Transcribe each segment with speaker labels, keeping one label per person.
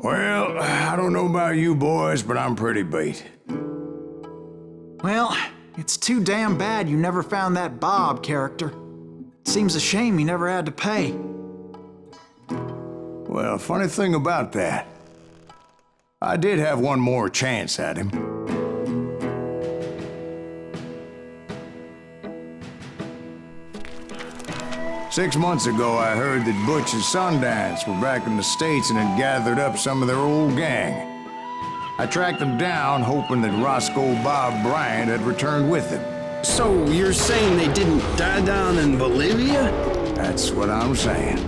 Speaker 1: Well, I don't know about you boys, but I'm pretty beat.
Speaker 2: Well, it's too damn bad you never found that Bob character. Seems a shame you never had to pay.
Speaker 1: Well, funny thing about that, I did have one more chance at him. Six months ago, I heard that Butch and Sundance were back in the States and had gathered up some of their old gang. I tracked them down, hoping that Roscoe Bob Bryant had returned with them.
Speaker 3: So you're saying they didn't die down in Bolivia?
Speaker 1: That's what I'm saying.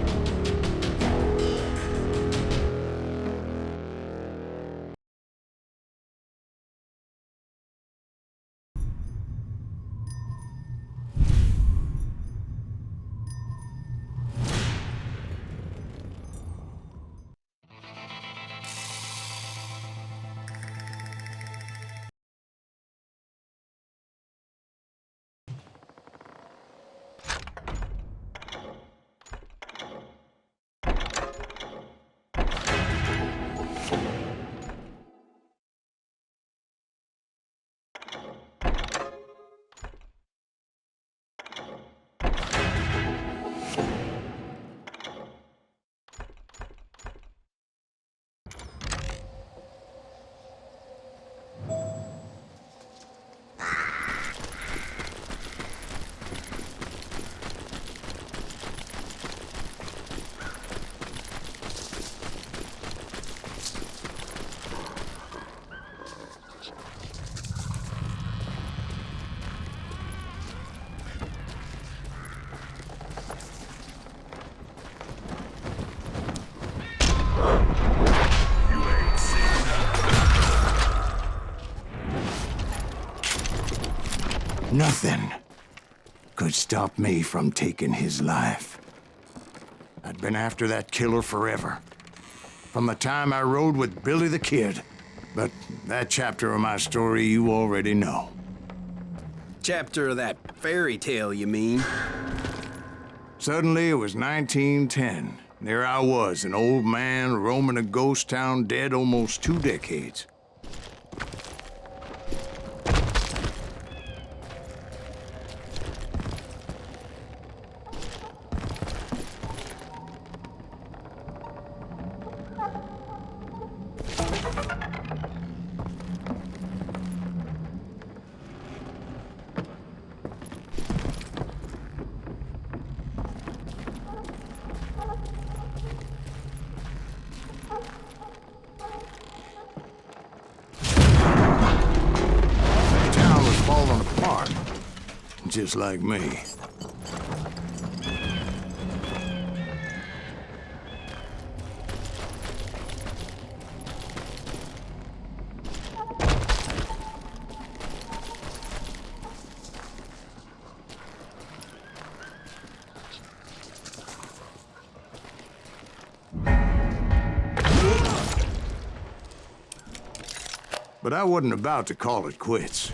Speaker 1: Nothing could stop me from taking his life. I'd been after that killer forever. From the time I rode with Billy the Kid. But that chapter of my story you already know.
Speaker 3: Chapter of that fairy tale, you mean?
Speaker 1: Suddenly it was 1910. There I was, an old man roaming a ghost town dead almost 2 decades. Just like me. But I wasn't about to call it quits.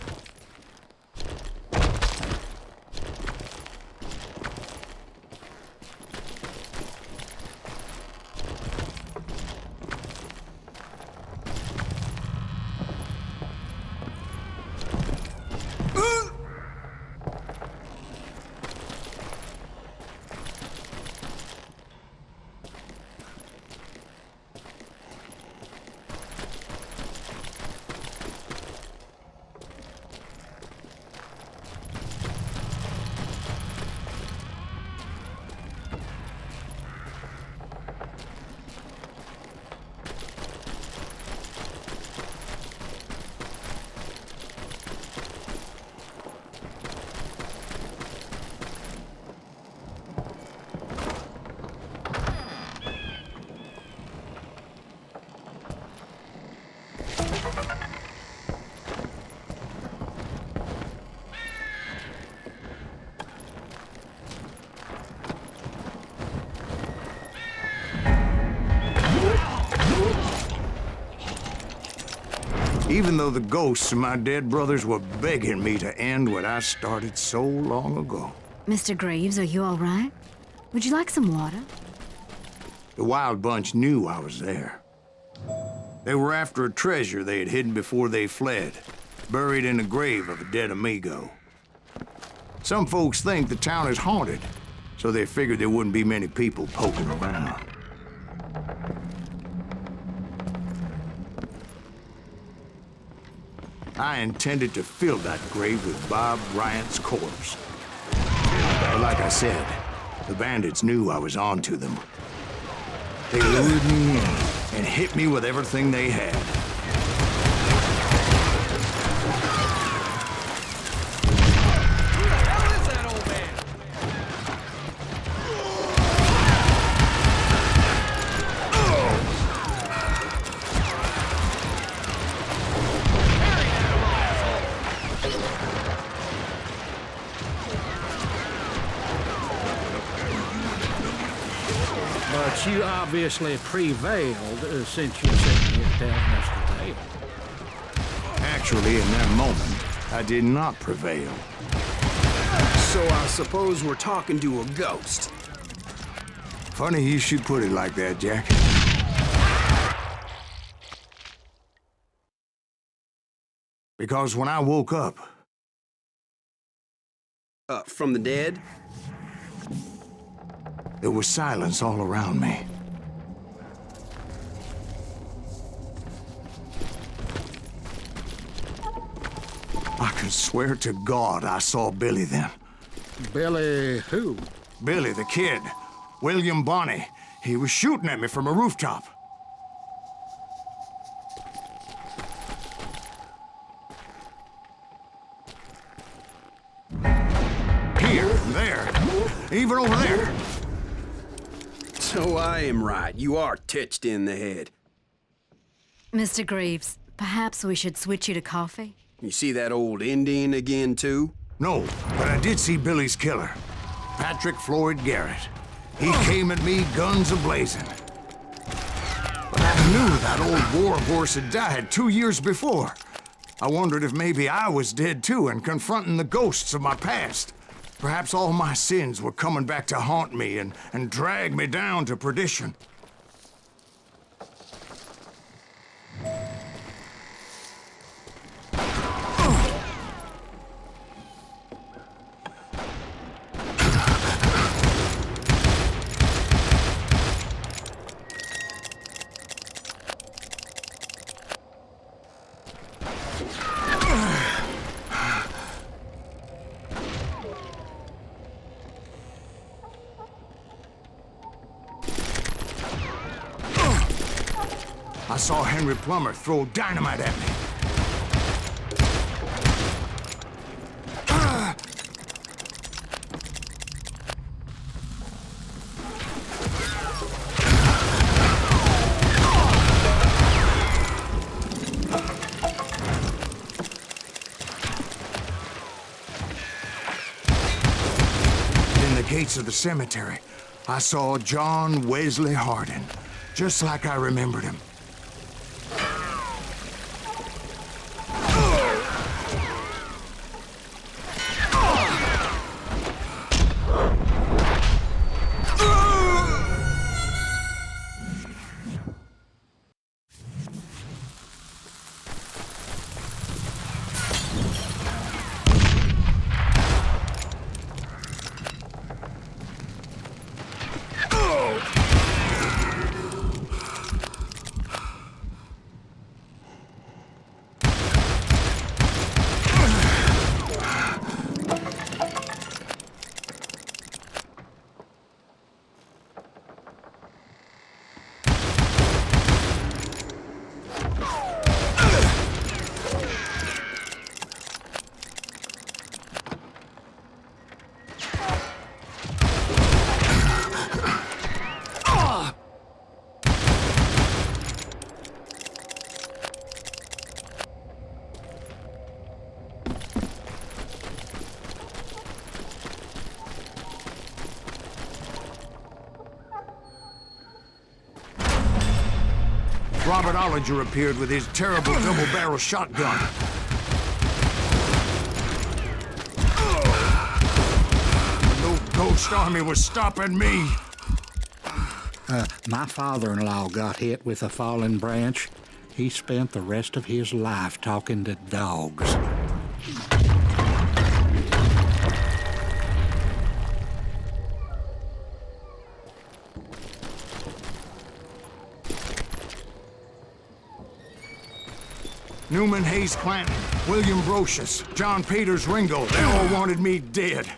Speaker 1: Even though the ghosts of my dead brothers were begging me to end what I started so long ago.
Speaker 4: Mr. Gривз, are you all right? Would you like some water?
Speaker 1: The Wild Bunch knew I was there. They were after a treasure they had hidden before they fled, buried in the grave of a dead amigo. Some folks think the town is haunted, so they figured there wouldn't be many people poking around. I intended to fill that grave with Bob Bryant's corpse. But like I said, the bandits knew I was on to them. They lured me in and hit me with everything they had.
Speaker 5: But you obviously prevailed since you sent me to tell Mr. Dale.
Speaker 1: Actually, in that moment, I did not prevail.
Speaker 3: So I suppose we're talking to a ghost.
Speaker 1: Funny you should put it like that, Jack. Because when I woke up,
Speaker 3: From the dead?
Speaker 1: there was silence all around me. I could swear to God I saw Billy then.
Speaker 5: Billy who?
Speaker 1: Billy, the kid. William Bonney. He was shooting at me from a rooftop. Here, there, even over there.
Speaker 3: So I am right. You are touched in the head.
Speaker 4: Mr. Gривз, perhaps we should switch you to coffee?
Speaker 3: You see that old Indian again, too?
Speaker 1: No, but I did see Billy's killer, Patrick Floyd Garrett. He came at me guns a-blazing. But I knew that old war horse had died 2 years before. I wondered if maybe I was dead too and confronting the ghosts of my past. Perhaps all my sins were coming back to haunt me and drag me down to perdition. I saw Henry Plummer throw dynamite at me. In the gates of the cemetery, I saw John Wesley Hardin, just like I remembered him. Robert Ollinger appeared with his terrible double-barrel shotgun. No ghost army was stopping me.
Speaker 5: My father-in-law got hit with a fallen branch. He spent the rest of his life talking to dogs.
Speaker 1: Newman Hayes Clanton, William Brocious, John Peters Ringo, they all wanted me dead.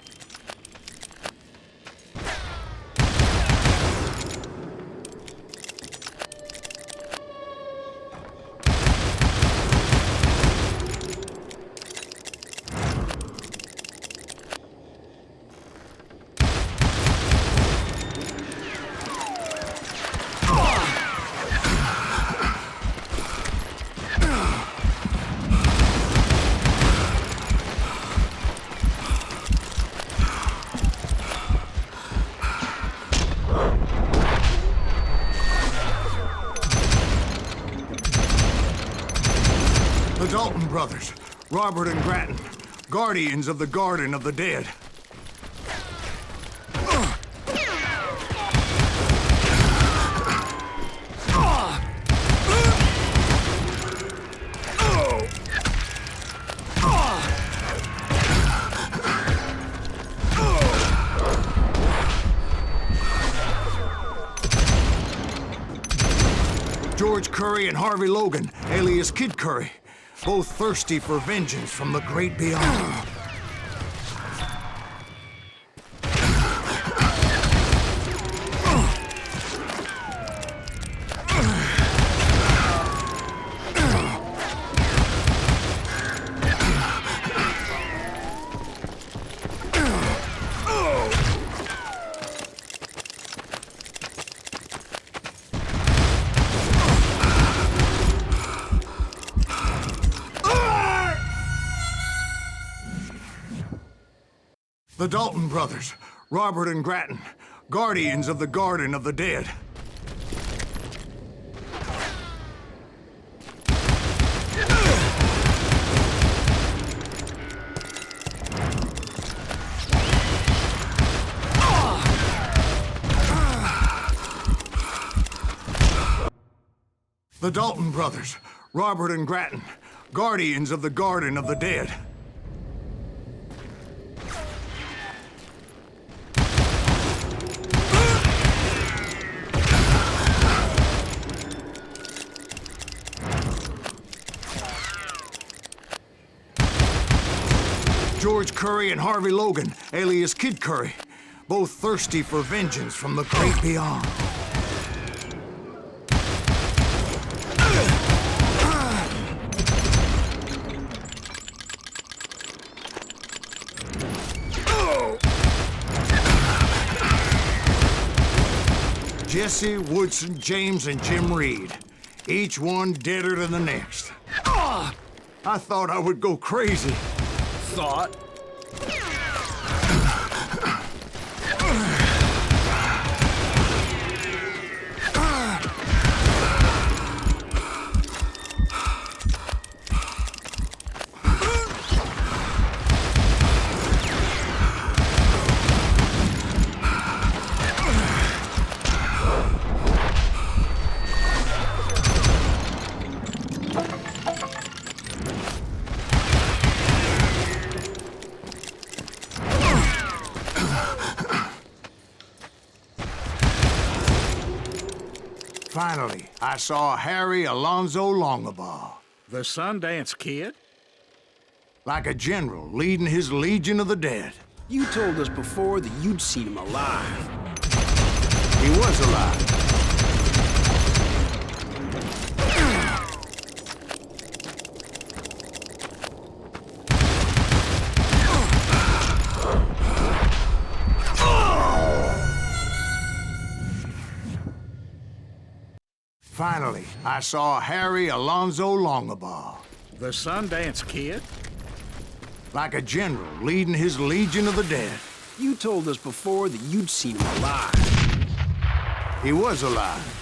Speaker 1: The Dalton brothers, Robert and Grattan, guardians of the Garden of the Dead. George Curry and Harvey Logan, alias Kid Curry, both thirsty for vengeance from the great beyond. The Dalton brothers, Robert and Grattan, guardians of the Garden of the Dead. The Dalton brothers, Robert and Grattan, guardians of the Garden of the Dead. George Curry and Harvey Logan, alias Kid Curry, both thirsty for vengeance from the great beyond. Jesse, Woodson, James, and Jim Reed, each one deader than the next. I thought I would go crazy.
Speaker 3: Thought?
Speaker 1: Finally, I saw Harry Alonzo Longabaugh.
Speaker 5: The Sundance Kid?
Speaker 1: Like a general leading his legion of the dead.
Speaker 3: You told us before that you'd seen him alive.
Speaker 1: He was alive. Finally, I saw Harry Alonzo Longabaugh.
Speaker 5: The Sundance Kid?
Speaker 1: Like a general leading his legion of the dead.
Speaker 3: You told us before that you'd seen him alive.
Speaker 1: He was alive.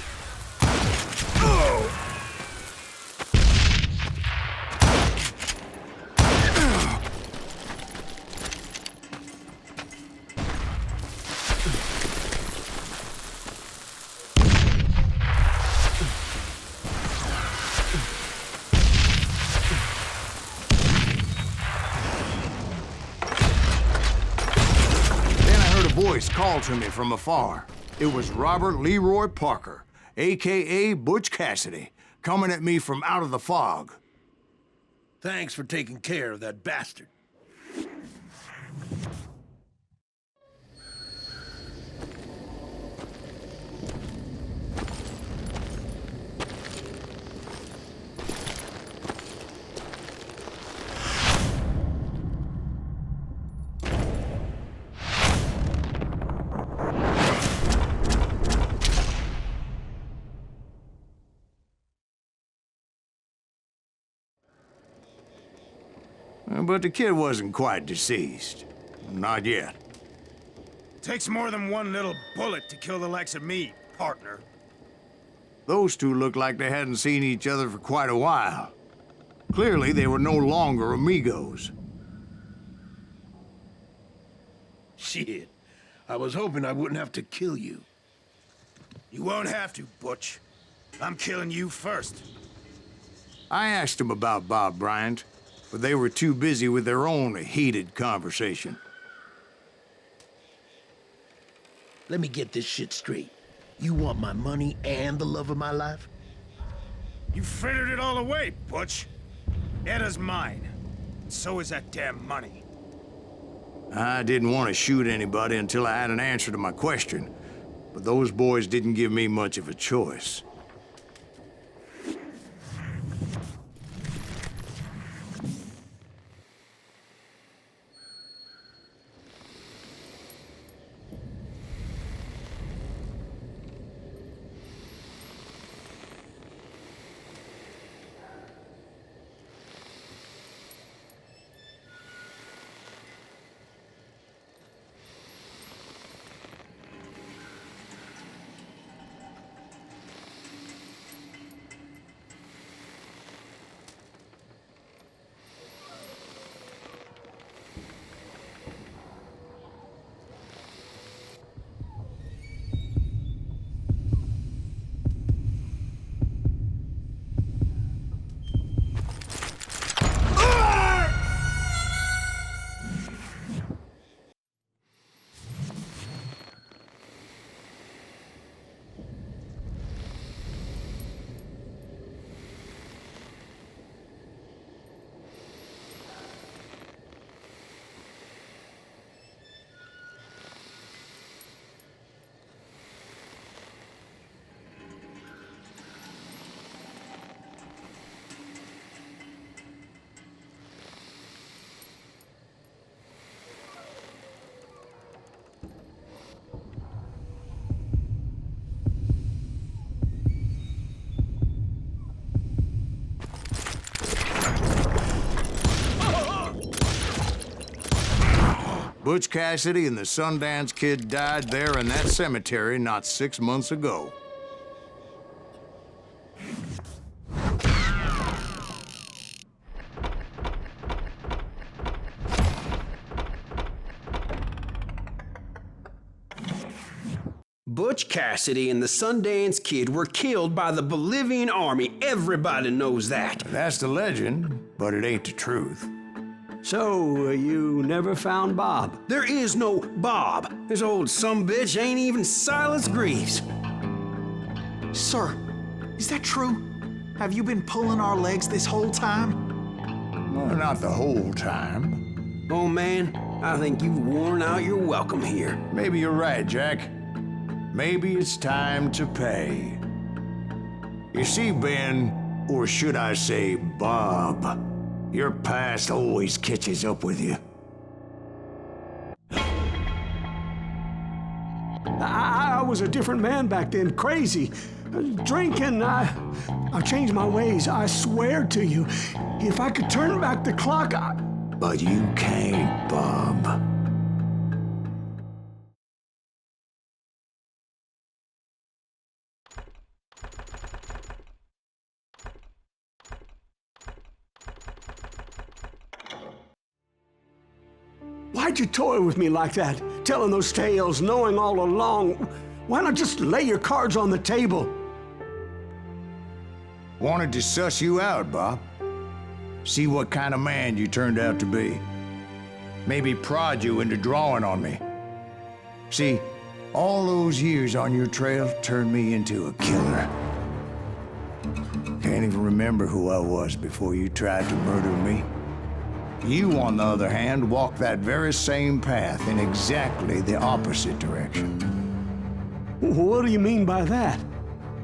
Speaker 1: called to me from afar. It was Robert Leroy Parker, a.k.a. Butch Cassidy, coming at me from out of the fog.
Speaker 6: Thanks for taking care of that bastard.
Speaker 1: But the kid wasn't quite deceased. Not yet.
Speaker 7: Takes more than one little bullet to kill the likes of me, partner.
Speaker 1: Those two looked like they hadn't seen each other for quite a while. Clearly, they were no longer amigos.
Speaker 6: Shit. I was hoping I wouldn't have to kill you.
Speaker 7: You won't have to, Butch. I'm killing you first.
Speaker 1: I asked them about Bob Bryant, but they were too busy with their own heated conversation.
Speaker 6: Let me get this shit straight. You want my money and the love of my life?
Speaker 7: You frittered it all away, Butch. Eda's mine. And so is that damn money.
Speaker 1: I didn't want to shoot anybody until I had an answer to my question, but those boys didn't give me much of a choice. Butch Cassidy and the Sundance Kid died there in that cemetery not 6 months ago.
Speaker 3: Butch Cassidy and the Sundance Kid were killed by the Bolivian army. Everybody knows that.
Speaker 1: That's the legend, but it ain't the truth.
Speaker 8: So, you never found Bob?
Speaker 3: There is no Bob. This old sumbitch ain't even Sайлас Гривз.
Speaker 2: Sir, is that true? Have you been pulling our legs this whole time?
Speaker 1: Well, not the whole time.
Speaker 3: Oh man, I think you've worn out your welcome here.
Speaker 1: Maybe you're right, Jack. Maybe it's time to pay. You see, Ben, or should I say Bob, your past always catches up with you.
Speaker 8: I was a different man back then, crazy. Drinking, I changed my ways, I swear to you. If I could turn back the clock,
Speaker 1: But you can't, Bob.
Speaker 8: Why'd you toy with me like that? Telling those tales, knowing all along. Why not just lay your cards on the table?
Speaker 1: Wanted to suss you out, Bob. See what kind of man you turned out to be. Maybe prod you into drawing on me. See, all those years on your trail turned me into a killer. Can't even remember who I was before you tried to murder me. You, on the other hand, walked that very same path in exactly the opposite direction.
Speaker 8: What do you mean by that?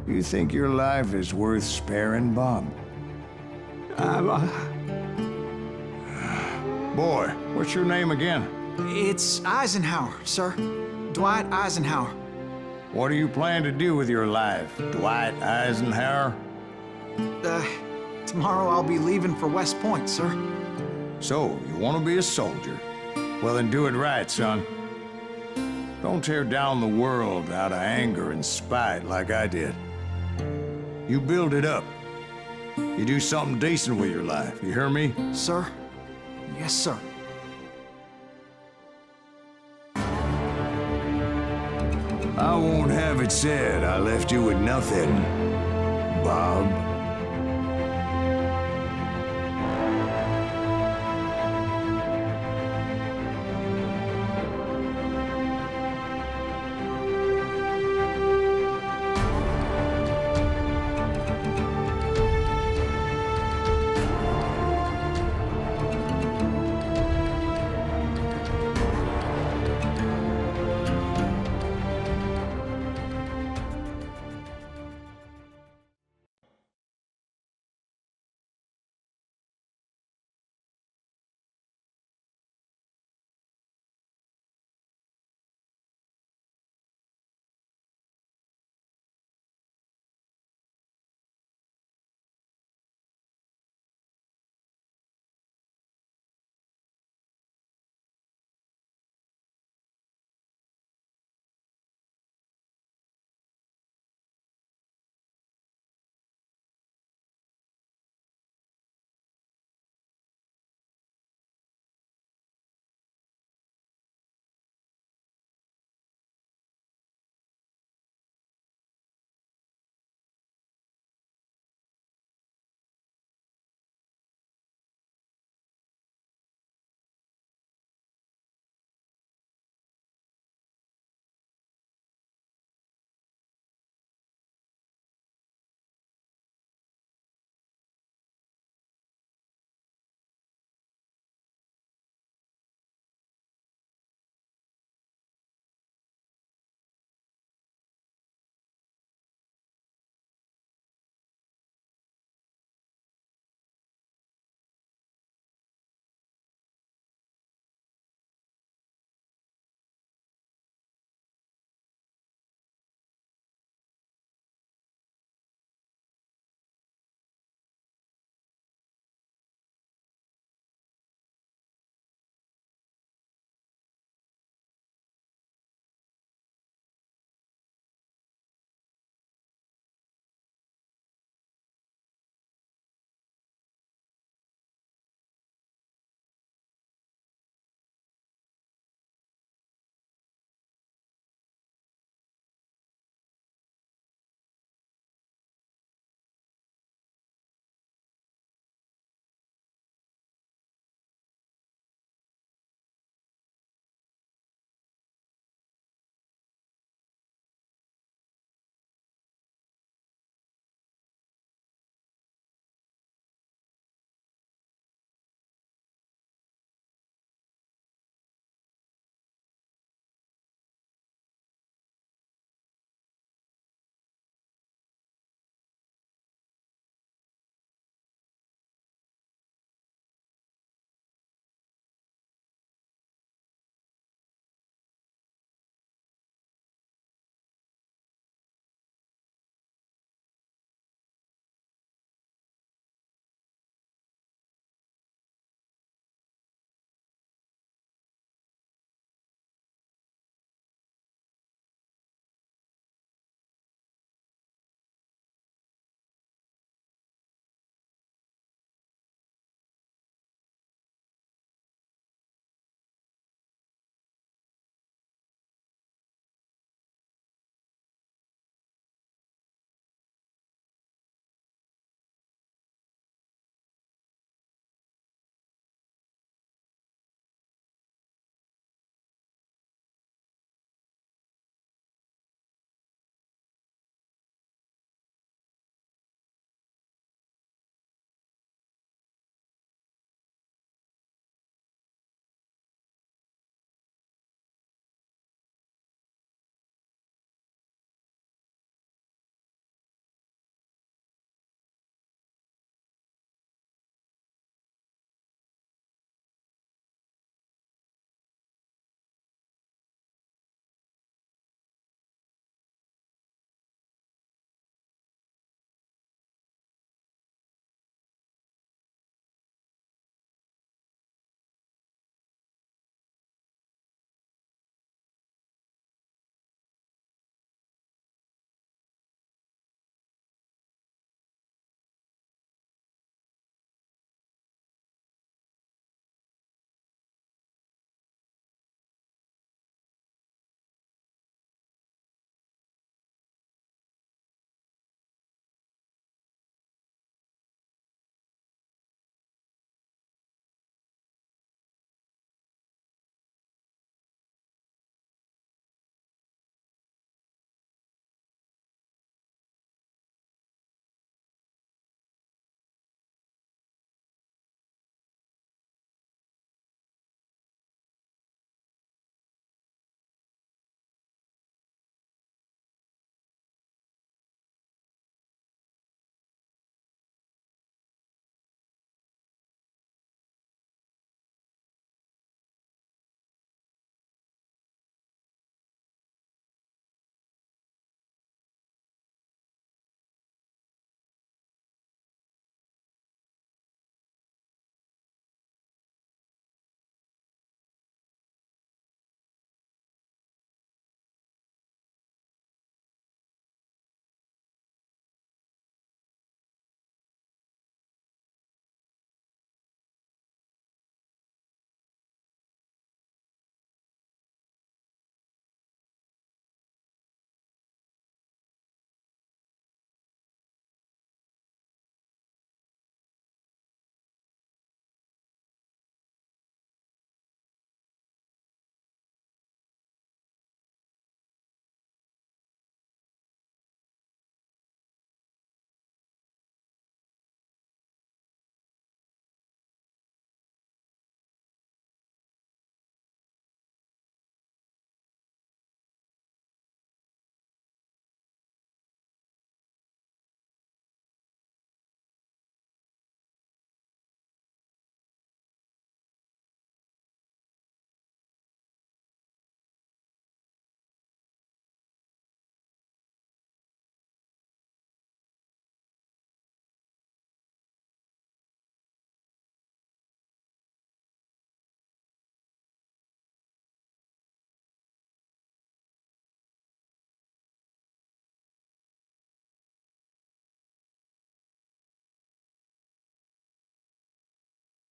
Speaker 1: You think your life is worth sparing, Bob? Boy, what's your name again?
Speaker 2: It's Eisenhower, sir. Dwight Eisenhower.
Speaker 1: What do you plan to do with your life, Dwight Eisenhower?
Speaker 2: Tomorrow I'll be leaving for West Point, sir.
Speaker 1: So, you want to be a soldier? Well, then do it right, son. Don't tear down the world out of anger and spite like I did. You build it up. You do something decent with your life, you hear me?
Speaker 2: Sir? Yes, sir.
Speaker 1: I won't have it said I left you with nothing.